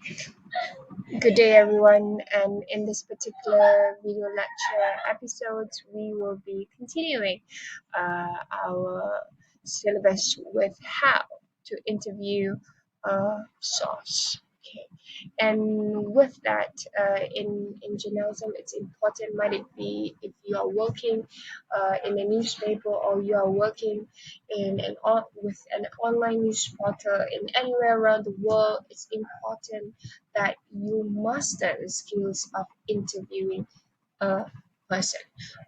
Good day, everyone. And in this particular video lecture episode, we will be continuing our syllabus with how to interview a source. Okay, and with that, in journalism, it's important, might it be if you are working in a newspaper or you are working with an online news portal in anywhere around the world. It's important that you master the skills of interviewing a person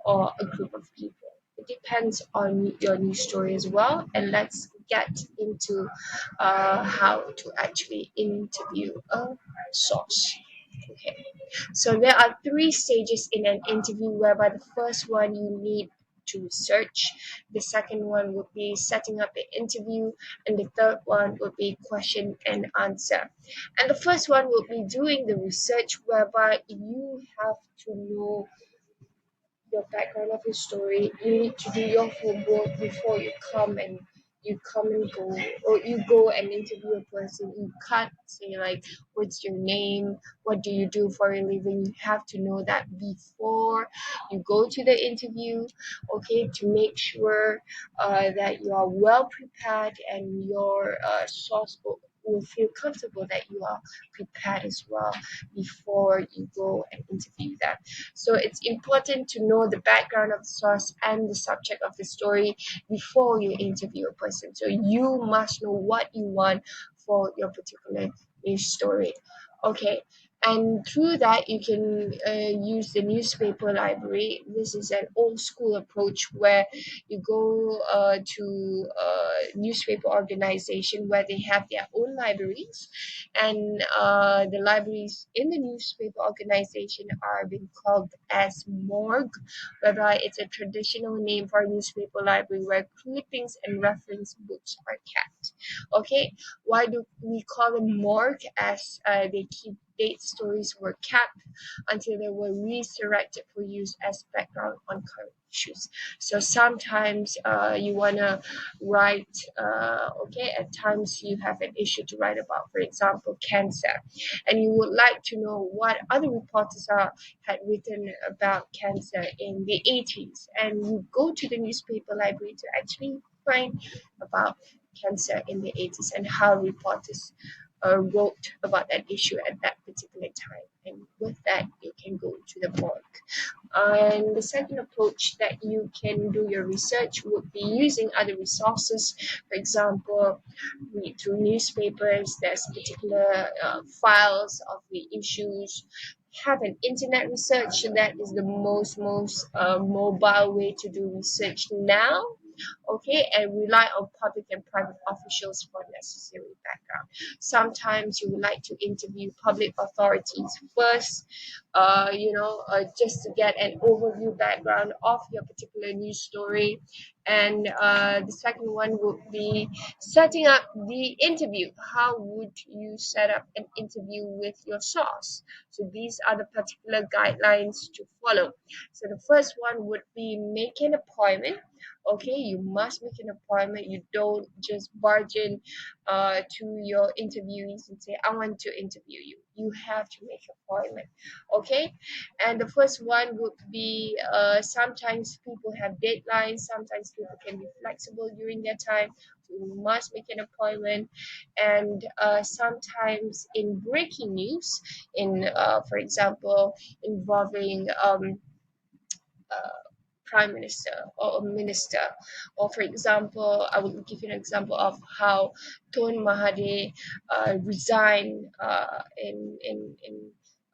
or a group of people. It depends on your news story as well. And let's get into how to actually interview a source. Okay, so there are three stages in an interview, whereby the first one you need to research, the second one would be setting up the interview, and the third one would be question and answer. And the first one will be doing the research, whereby you have to know your background of your story. You need to do your homework before you come and go, or you go and interview a person. You can't say like, what's your name, what do you do for a living. You have to know that before you go to the interview, okay, to make sure that you are well prepared, and your source will feel comfortable that you are prepared as well before you go and interview them. So it's important to know the background of the source and the subject of the story before you interview a person. So you must know what you want for your particular news story. Okay. And through that, you can use the newspaper library. This is an old school approach where you go to a newspaper organization where they have their own libraries, and the libraries in the newspaper organization are being called as morgue, whereby it's a traditional name for a newspaper library where clippings and reference books are kept. Okay, why do we call them morgue? As they keep date stories were kept until they were resurrected for use as background on current issues. So sometimes you wanna write, okay, at times you have an issue to write about, for example, cancer, and you would like to know what other reporters had written about cancer in the 80s, and you go to the newspaper library to actually find about cancer in the 80s and how reporters wrote about that issue at that particular time. And with that, you can go to the board. And the second approach that you can do your research would be using other resources. For example, read through newspapers, there's particular files of the issues. Have an internet research. That is the most mobile way to do research now. Okay, and rely on public and private officials for necessary background. Sometimes you would like to interview public authorities first, just to get an overview background of your particular news story. And the second one would be setting up the interview. How would you set up an interview with your source? So these are the particular guidelines to follow. So the first one would be make an appointment. Okay, you must make an appointment. You don't just barge in to your interviewees and say, I want to interview you. You have to make an appointment. Okay, and the first one would be sometimes people have deadlines, sometimes people can be flexible during their time. So you must make an appointment. And sometimes in breaking news, for example, involving uh, prime minister or a minister, or for example, I will give you an example of how Tun Mahathir resigned in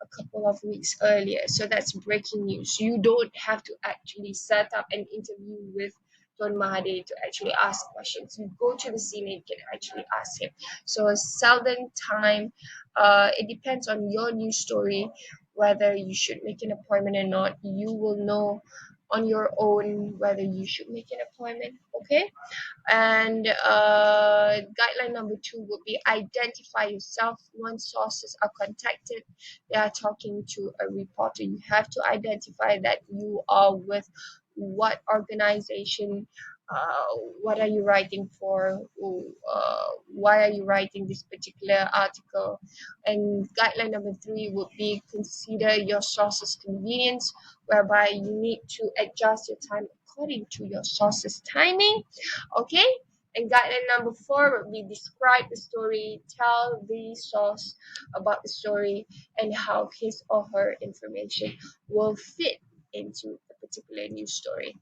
a couple of weeks earlier. So that's breaking news. You don't have to actually set up an interview with Tun Mahathir to actually ask questions. You go to the Senate, you can actually ask him. So a seldom time, it depends on your news story whether you should make an appointment or not. You will know on your own whether you should make an appointment. Okay, and guideline number two would be identify yourself. Once sources are contacted, they are talking to a reporter. You have to identify that you are with what organization, uh, what are you writing for, why are you writing this particular article. And guideline number 3 would be consider your source's convenience, whereby you need to adjust your time according to your source's timing. Okay. And guideline number 4 would be describe the story, tell the source about the story and how his or her information will fit into a particular news story.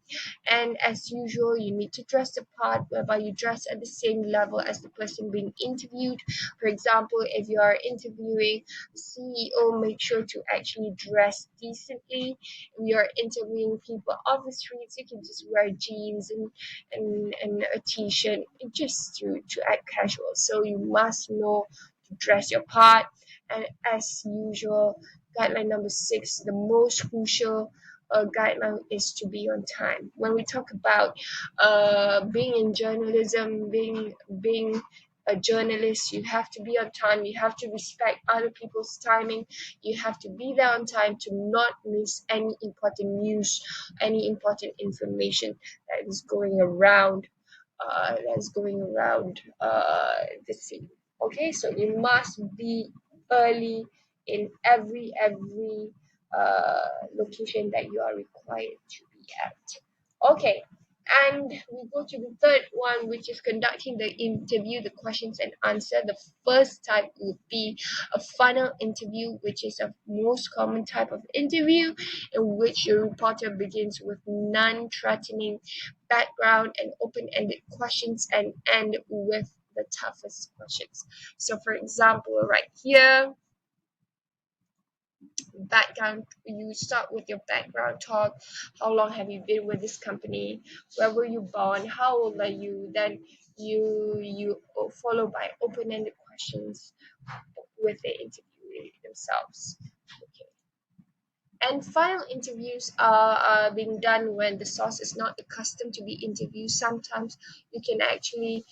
And as usual, you need to dress the part, whereby you dress at the same level as the person being interviewed. For example, if you are interviewing the CEO, make sure to actually dress decently. If you are interviewing people off the streets, you can just wear jeans and a t-shirt just to act casual. So you must know to dress your part. And as usual, guideline number 6, the most crucial guideline is to be on time. When we talk about being in journalism, being a journalist, you have to be on time. You have to respect other people's timing. You have to be there on time to not miss any important news, any important information that is going around. The scene. Okay, so you must be early in every location that you are required to be at. Okay, and we go to the third one, which is conducting the interview, the questions and answer. The first type would be a funnel interview, which is a most common type of interview in which your reporter begins with non-threatening background and open-ended questions and end with the toughest questions. So for example, right here, background, you start with your background talk. How long have you been with this company? Where were you born? How old are you? Then you follow by open-ended questions with the interviewee themselves. Okay. And final interviews are being done when the source is not accustomed to be interviewed. Sometimes you can actually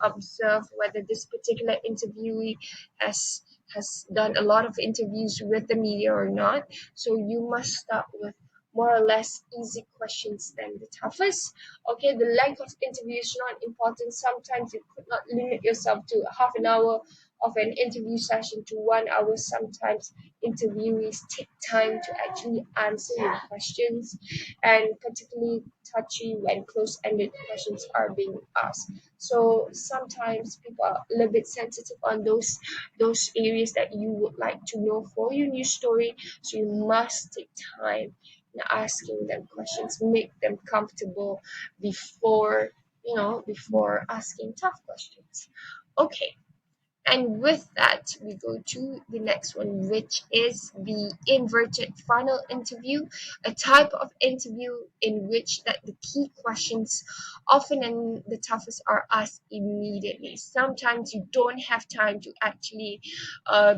observe whether this particular interviewee has has done a lot of interviews with the media or not. So you must start with more or less easy questions than the toughest. Okay, the length of interview is not important. Sometimes you could not limit yourself to half an hour of an interview session to 1 hour. Sometimes interviewees take time to actually answer your questions, and particularly touchy when close-ended questions are being asked. So sometimes people are a little bit sensitive on those areas that you would like to know for your news story. So you must take time in asking them questions, make them comfortable before before asking tough questions. Okay, and with that, we go to the next one, which is the inverted funnel interview, a type of interview in which that the key questions, often and the toughest, are asked immediately. Sometimes you don't have time to actually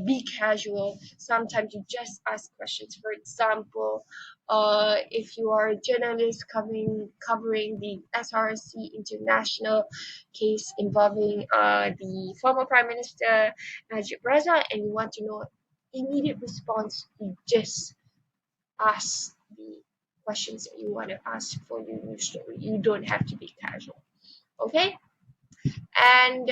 be casual. Sometimes you just ask questions. For example, if you are a journalist covering the SRC International case involving the former Prime Minister Najib Razak, and you want to know immediate response, you just ask the questions that you want to ask for your news story. You don't have to be casual. Okay? And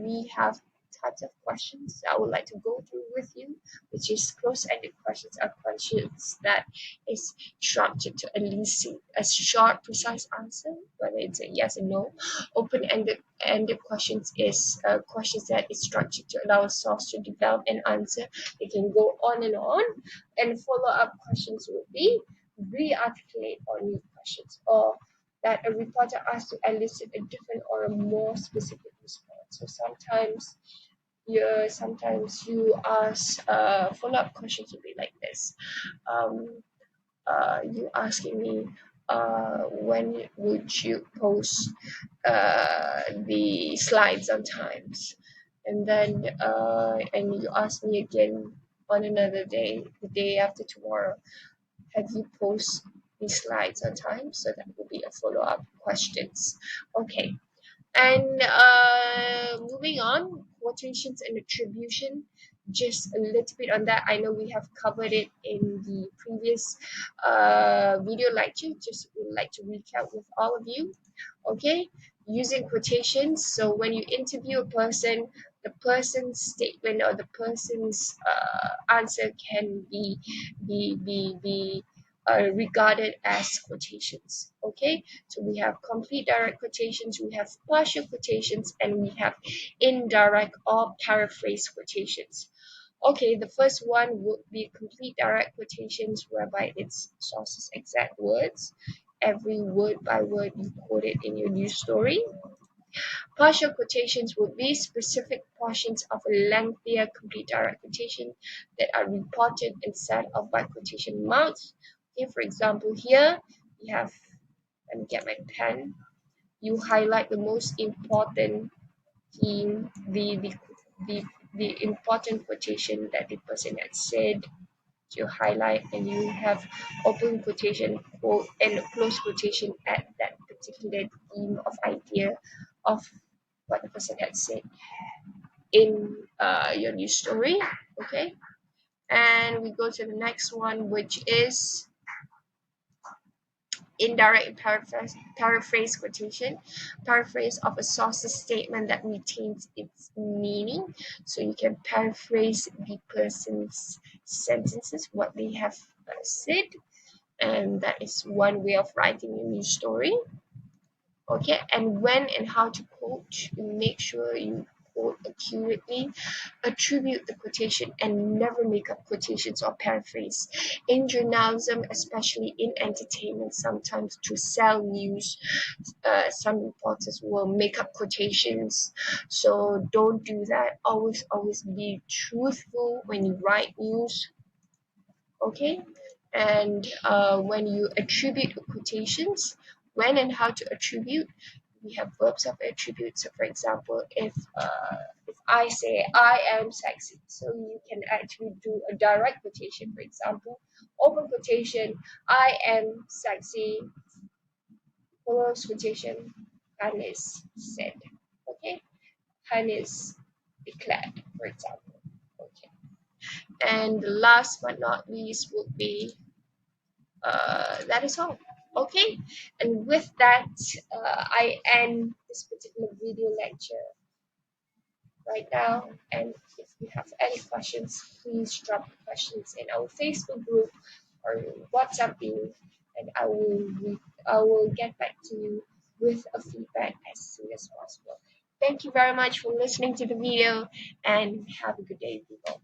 we have types of questions I would like to go through with you, which is close-ended questions are questions that is structured to elicit a short, precise answer, whether it's a yes or no. Open-ended questions is questions that is structured to allow a source to develop an answer. It can go on, and follow-up questions would be re-articulate or new questions, or that a reporter asks to elicit a different or a more specific response. So sometimes you ask follow-up questions will be like this. Um, you asking me when would you post the slides on times, and then and you ask me again on another day, the day after tomorrow, have you post these slides on time? So that will be a follow-up questions. Okay. And moving on, quotations and attribution. just a little bit on that. I know we have covered it in the previous video lecture. Just would like to recap with all of you. Okay, using quotations. So when you interview a person, the person's statement or the person's answer can be regarded as quotations. Okay, so we have complete direct quotations, we have partial quotations, and we have indirect or paraphrase quotations. Okay, the first one would be complete direct quotations, whereby it's source's exact words. Every word by word you quote it in your news story. Partial quotations would be specific portions of a lengthier complete direct quotation that are reported and set off by quotation marks. Okay, for example, here you have, let me get my pen. You highlight the most important theme, the the important quotation that the person had said, you highlight, and you have open quotation quote and close quotation at that particular theme of idea of what the person had said in your news story. Okay, and we go to the next one, which is indirect paraphrase quotation. Paraphrase of a source's statement that retains its meaning. So you can paraphrase the person's sentences, what they have said, and that is one way of writing a news story. Okay, and when and how to quote, make sure you quote accurately, attribute the quotation, and never make up quotations or paraphrase. In journalism, especially in entertainment, sometimes to sell news, some reporters will make up quotations. So don't do that. Always be truthful when you write news. Okay, and when you attribute quotations, when and how to attribute, we have verbs of attribute. So for example, if I say I am sexy, so you can actually do a direct quotation. For example, open quotation, I am sexy, close quotation, Hannes said. Okay, Hannes declared, for example. Okay, and last but not least would be that is all. Okay, and with that, I end this particular video lecture right now. And if you have any questions, please drop the questions in our Facebook group or WhatsApp me, and I will get back to you with a feedback as soon as possible. Thank you very much for listening to the video, and have a good day, people.